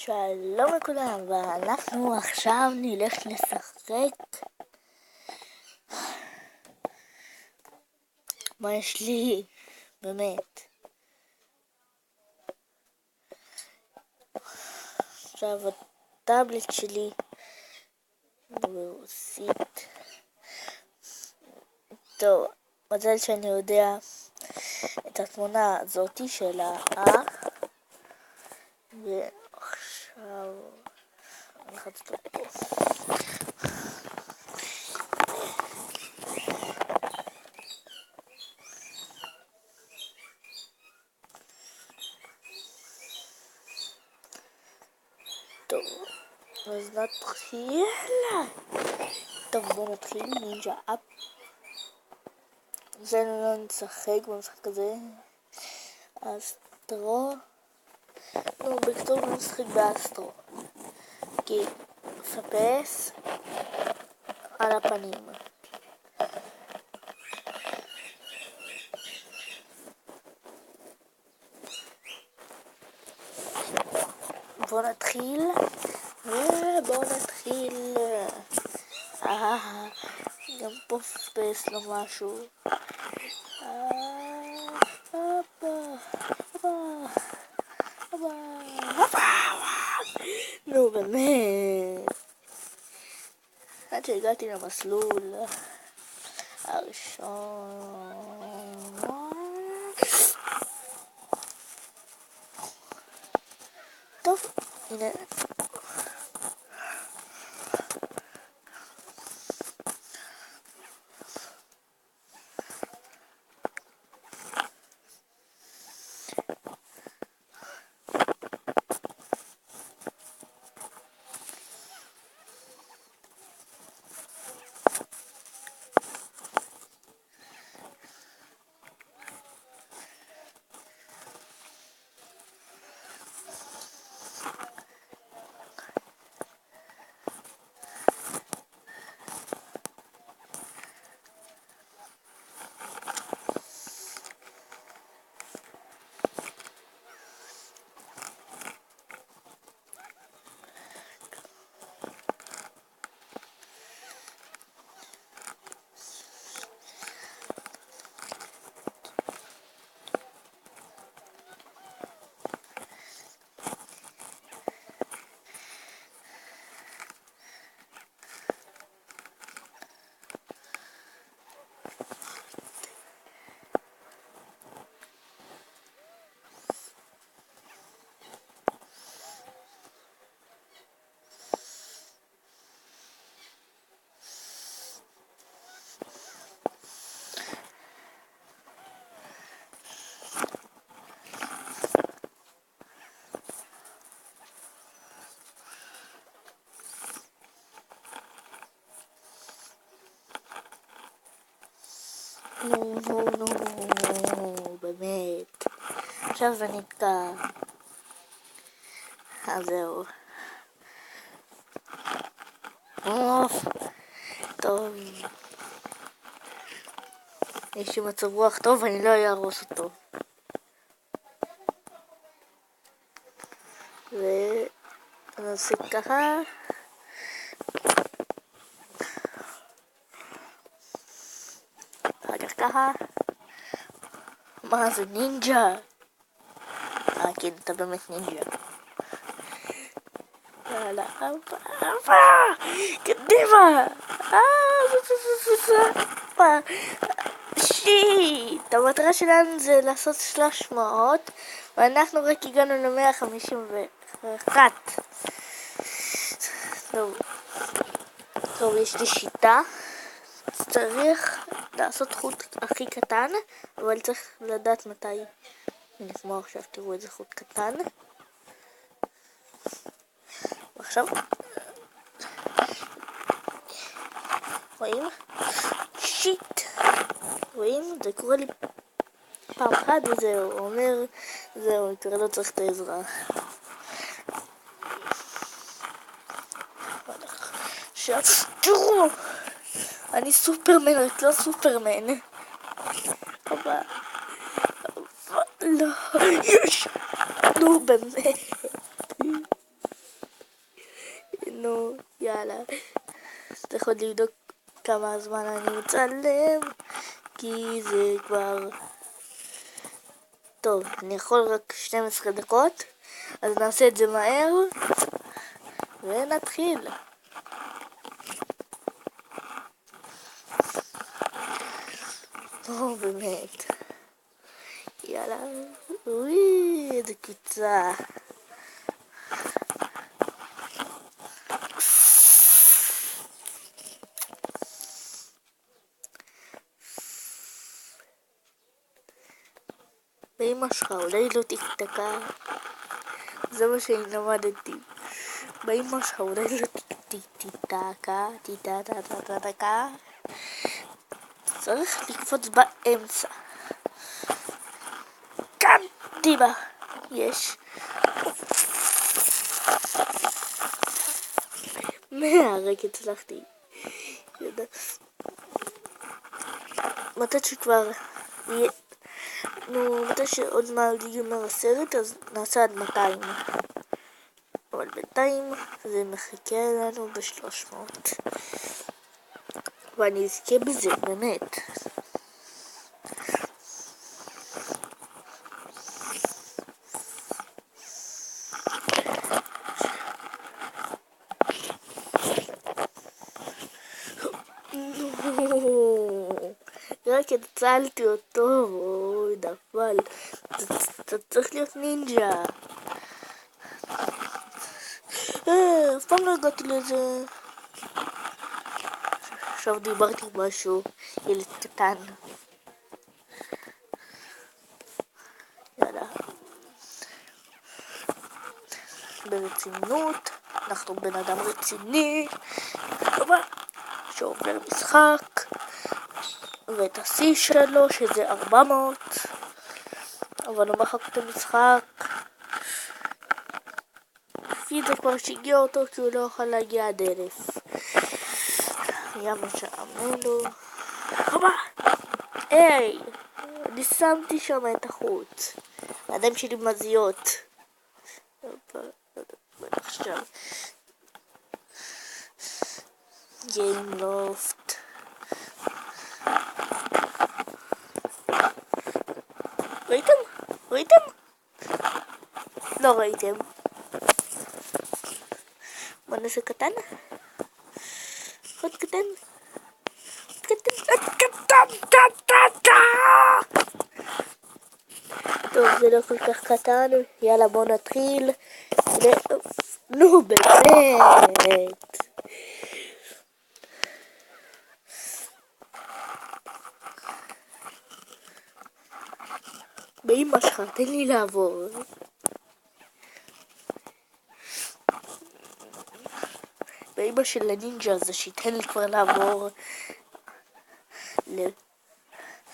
שלום לכולם, ואנחנו עכשיו נלך לשחק. מה יש לי? באמת. עכשיו הטאבלט שלי ברוסית. טוב, מזל שאני יודע את התמונה הזאתי של האח. ועכשיו נלחץ אותו פה. טוב, אז נתחיל. טוב, בוא נתחיל. נינג'ה אפ. זה לא נשחק במשחק הזה. אסטרו. נו, בקטור נשחק באסטרו. כי פפס על הפנים. בוא נתחיל. גם פה פפס לו משהו. נו באמת. עד שהגעתי למסלול הראשון. טוב, הנה. נו, באמת. עכשיו זה נתקע. אז זהו. טוב. יש לי מצב רוח טוב, אני לא אהרוס אותו. ונעשה ככה. אחר כך ככה. מה זה נינג'ה? כן, אתה באמת נינג'ה. יאללה, קדימה! שיט! המטרה שלנו זה לעשות 300, ואנחנו רק הגענו ל-151. טוב, יש לי שיטה. צריך לעשות חוט הכי קטן, אבל צריך לדעת מתי. הנה, כמו עכשיו, תראו איזה חוט קטן. ועכשיו רואים? שיט! רואים? זה קורה לי פעם אחת וזהו. הוא אומר, זהו, כבר לא צריך את העזרה. עכשיו, תראו! אני סופרמן, את לא סופרמן. אבל לא, יש! נו באמת. נו, יאללה. אתה יכול לבדוק כמה זמן אני מצלם, כי זה כבר... טוב, אני יכול רק 12 דקות, אז נעשה את זה מהר, ונתחיל. באמת. יאללה. אוי, איזה קבוצה. באמא שלך אולי לא תקתקה. זה מה שאני למדתי. באמא שלך אולי לא תקתקה. צריך לקפוץ באמצע. קדימה. יש. 100 רק הצלחתי. מתי שכבר יהיה... נו, מתי שעוד מעט ייגמר הסרט, אז נעשה עד 200. אבל בינתיים זה מחכה לנו ב-300. ואני אזכה בזה, באמת. רק הצלתי אותו, אוי, נפל. אתה צריך להיות נינג'ה. אף פעם לא הגעתי לזה. עכשיו דיברתי משהו, ילד קטן. יאללה. ברצינות, אנחנו בן אדם רציני. שעובר משחק. ואת השיא שלו, שזה 400. אבל הוא מחק את המשחק. לפי זה כבר שיגע אותו, כי הוא לא יכול להגיע עד 1000. היה משעמם לו. היי! אני שמתי שם את החוץ. הידיים שלי מזיות. עכשיו. גיים לופט. ראיתם? ראיתם? לא ראיתם. בוא נעשה קטן. עוד קטן. טוב, זה לא כל כך קטן. יאללה, בוא נתחיל. נו, באמת. באמא שלך, תן לי לעבור. באמא של הנינג'ה הזה, שייתן לי כבר לעבור ל-300.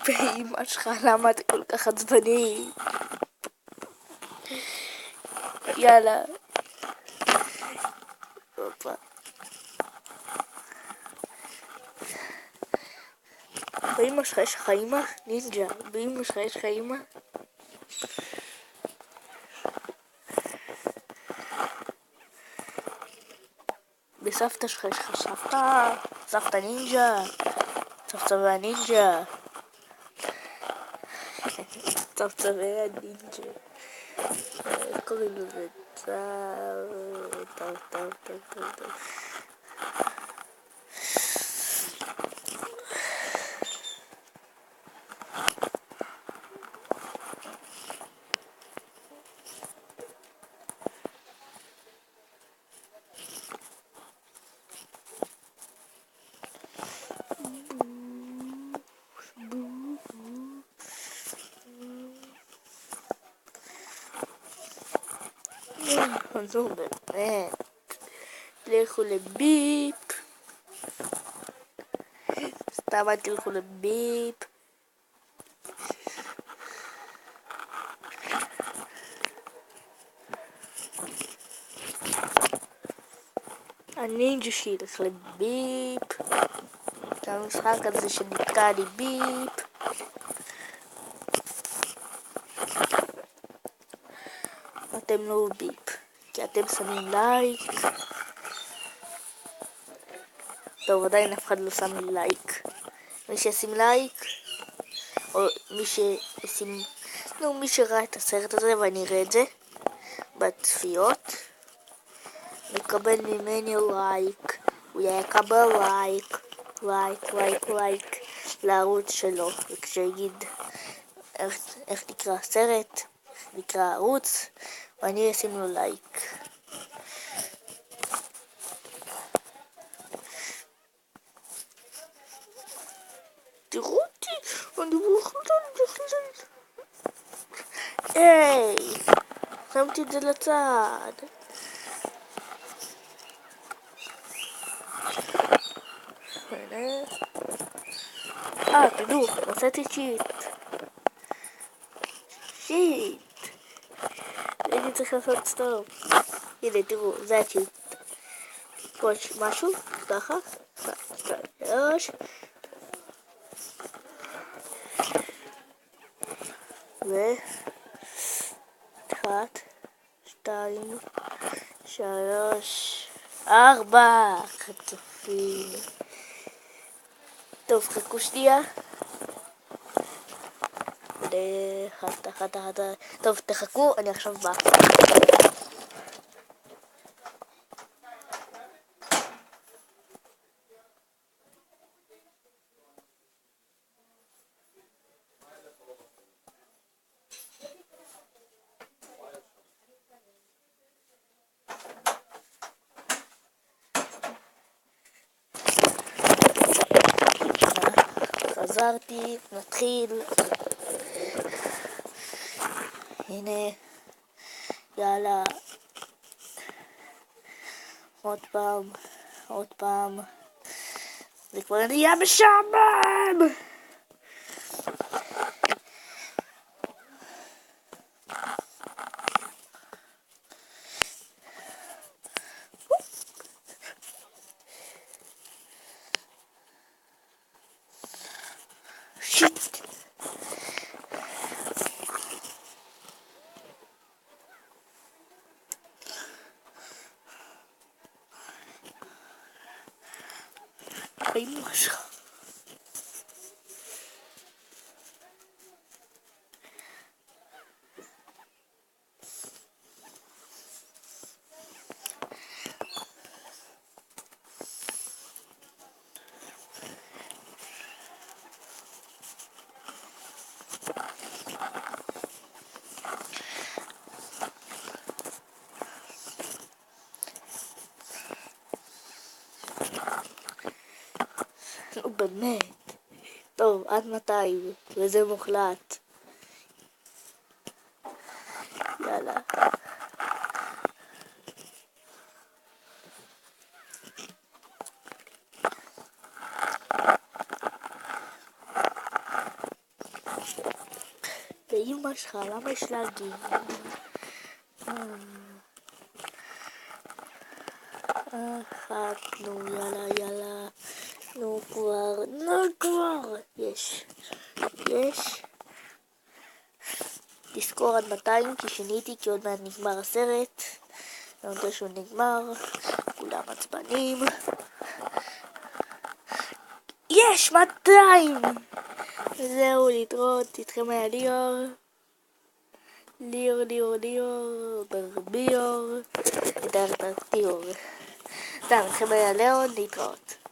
באמא שלך, למה אתה כל כך עצבני? יאללה. הופה. באמא שלך יש לך אימא? נינג'ה, באמא שלך יש לך אימא? בסבתא שלך יש לך סבתא? סבתא נינג'ה? סבתא והנינג'ה? סבתא והנינג'ה. קוראים לזה טוב. נו באמת, לכו לביפ. סתם אל תלכו לביפ. הנינג'ה שלי ילך לביפ. זה המשחק הזה שנתקע לי ביפ. אתם לא ביפ, כי אתם שמים לייק. טוב, עדיין אף אחד לא שם לי לייק. מי שישים לייק, או מי שישים, מי שראה את הסרט הזה ואני אראה את זה בצפיות, מקבל ממני לייק. הוא יקבל לייק לערוץ שלו, וכשיגיד איך נקרא הסרט, נקרא ערוץ, ואני אשים לו לייק. תראו אותי, אני מוכן. היי, שמתי את זה לצד. תדעו, מצאתי שיט. הייתי צריך לעשות סטופ. הנה, תראו, זה השיט. פה יש משהו, ככה. 1, 2, 3. ו... 1, 2, 3, 4. חצופים. טוב, חכו שנייה. טוב, תחכו, אני עכשיו בא. חזרתי, נתחיל. הנה, יאללה. עוד פעם. זה כבר נהיה משעמם. שיט. משהו. באמת. טוב, עד 200, וזה מוחלט. יאללה. ואמא שלך, למה יש להגיד? נו, יאללה. נו כבר. יש. תזכור עד 200, כי שיניתי, כי עוד מעט נגמר הסרט. אני יודע שהוא נגמר. כולם עצבנים. יש 200! זהו, להתראות. איתכם היה ליאור, ברביור. איתכם היה ליאון, להתראות.